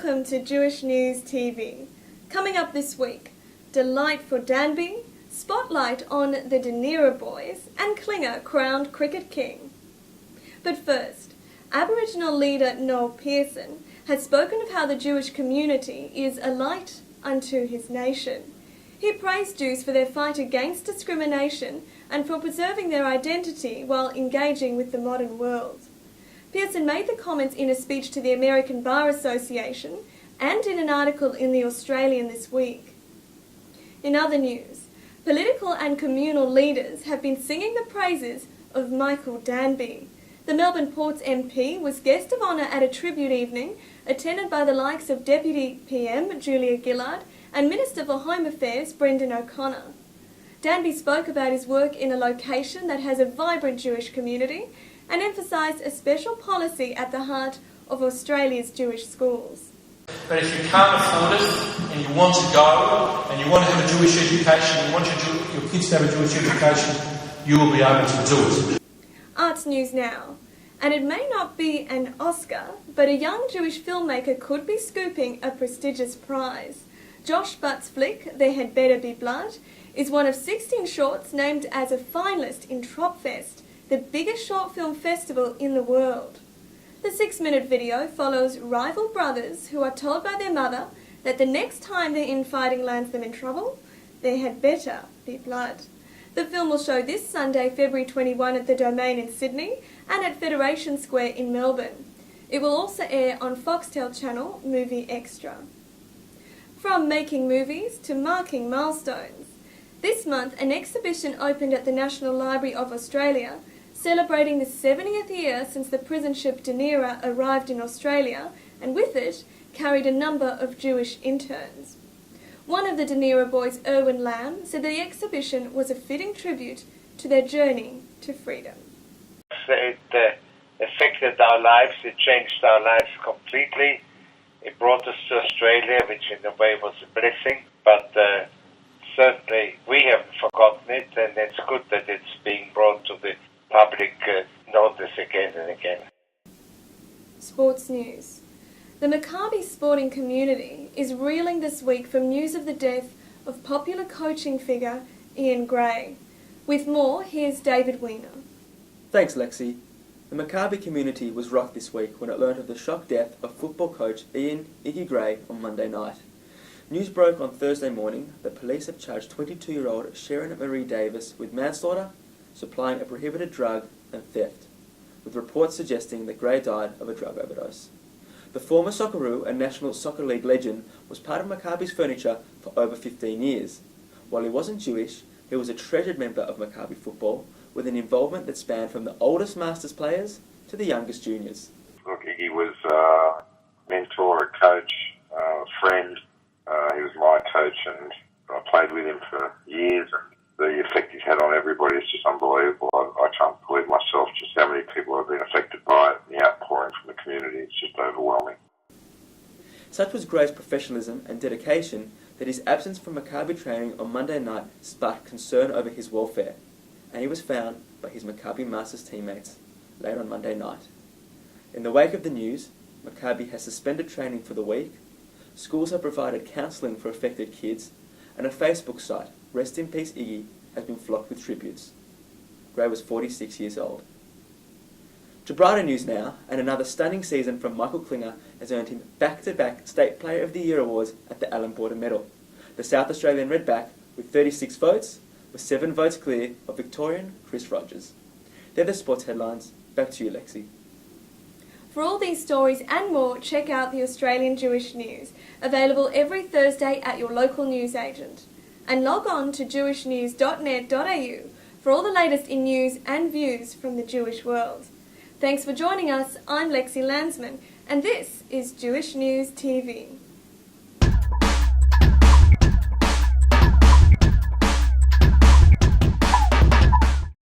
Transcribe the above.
welcome to Jewish News TV. Coming up this week, delight for Danby, spotlight on the De Niro boys, and Klinger crowned cricket king. But first, Aboriginal leader Noel Pearson has spoken of how the Jewish community is a light unto his nation. He praised Jews for their fight against discrimination and for preserving their identity while engaging with the modern world. Pearson made the comments in a speech to the American Bar Association and in an article in The Australian this week. In other news, political and communal leaders have been singing the praises of Michael Danby. The Melbourne Port's MP was guest of honour at a tribute evening attended by the likes of Deputy PM Julia Gillard and Minister for Home Affairs Brendan O'Connor. Danby spoke about his work in a location that has a vibrant Jewish community and emphasised a special policy at the heart of Australia's Jewish schools. But if you can't afford it and you want to go and you want to have a Jewish education, you want your kids to have a Jewish education, you will be able to do it. Arts news now. And it may not be an Oscar, but a young Jewish filmmaker could be scooping a prestigious prize. Josh Butt's flick, There Had Better Be Blood, is one of 16 shorts named as a finalist in Tropfest, the biggest short film festival in the world. The 6-minute video follows rival brothers who are told by their mother that the next time their infighting lands them in trouble, there had better be blood. The film will show this Sunday, February 21 at the Domain in Sydney and at Federation Square in Melbourne. It will also air on Foxtel channel Movie Extra. From making movies to marking milestones. This month, an exhibition opened at the National Library of Australia celebrating the 70th year since the prison ship De Niro arrived in Australia and with it carried a number of Jewish interns. One of the De Niro boys, Erwin Lamb, said the exhibition was a fitting tribute to their journey to freedom. It affected our lives, it changed our lives completely. It brought us to Australia, which in a way was a blessing, but certainly we haven't forgotten it, and it's good that it's being brought to the public notice again and again. Sports news. The Maccabi sporting community is reeling this week from news of the death of popular coaching figure Ian Gray. With more, here's David Weiner. Thanks, Lexi. The Maccabi community was rocked this week when it learnt of the shock death of football coach Ian Iggy Gray on Monday night. News broke on Thursday morning that police have charged 22-year-old Sharon Marie Davis with manslaughter, supplying a prohibited drug, and theft, with reports suggesting that Gray died of a drug overdose. The former Socceroo and National Soccer League legend was part of Maccabi's furniture for over 15 years. While he wasn't Jewish, he was a treasured member of Maccabi football, with an involvement that spanned from the oldest Masters players to the youngest juniors. Look, Iggy was a mentor, a coach, a friend. He was my coach, and I played with him for years. And the effect he's had on everybody is just unbelievable. I can't believe myself just how many people have been affected by it. The outpouring from the community is just overwhelming. Such was Gray's professionalism and dedication that his absence from Maccabi training on Monday night sparked concern over his welfare, and he was found by his Maccabi Masters teammates late on Monday night. In the wake of the news, Maccabi has suspended training for the week, schools have provided counselling for affected kids, and a Facebook site, Rest in Peace Iggy, has been flocked with tributes. Gray was 46 years old. To brighter news now, and another stunning season from Michael Klinger has earned him back-to-back State Player of the Year awards at the Allan Border Medal. The South Australian Redback, with 36 votes, was 7 votes clear of Victorian Chris Rogers. They're the sports headlines. Back to you, Lexi. For all these stories and more, check out the Australian Jewish News, available every Thursday at your local newsagent. And log on to jewishnews.net.au for all the latest in news and views from the Jewish world. Thanks for joining us. I'm Lexi Landsman, and this is Jewish News TV.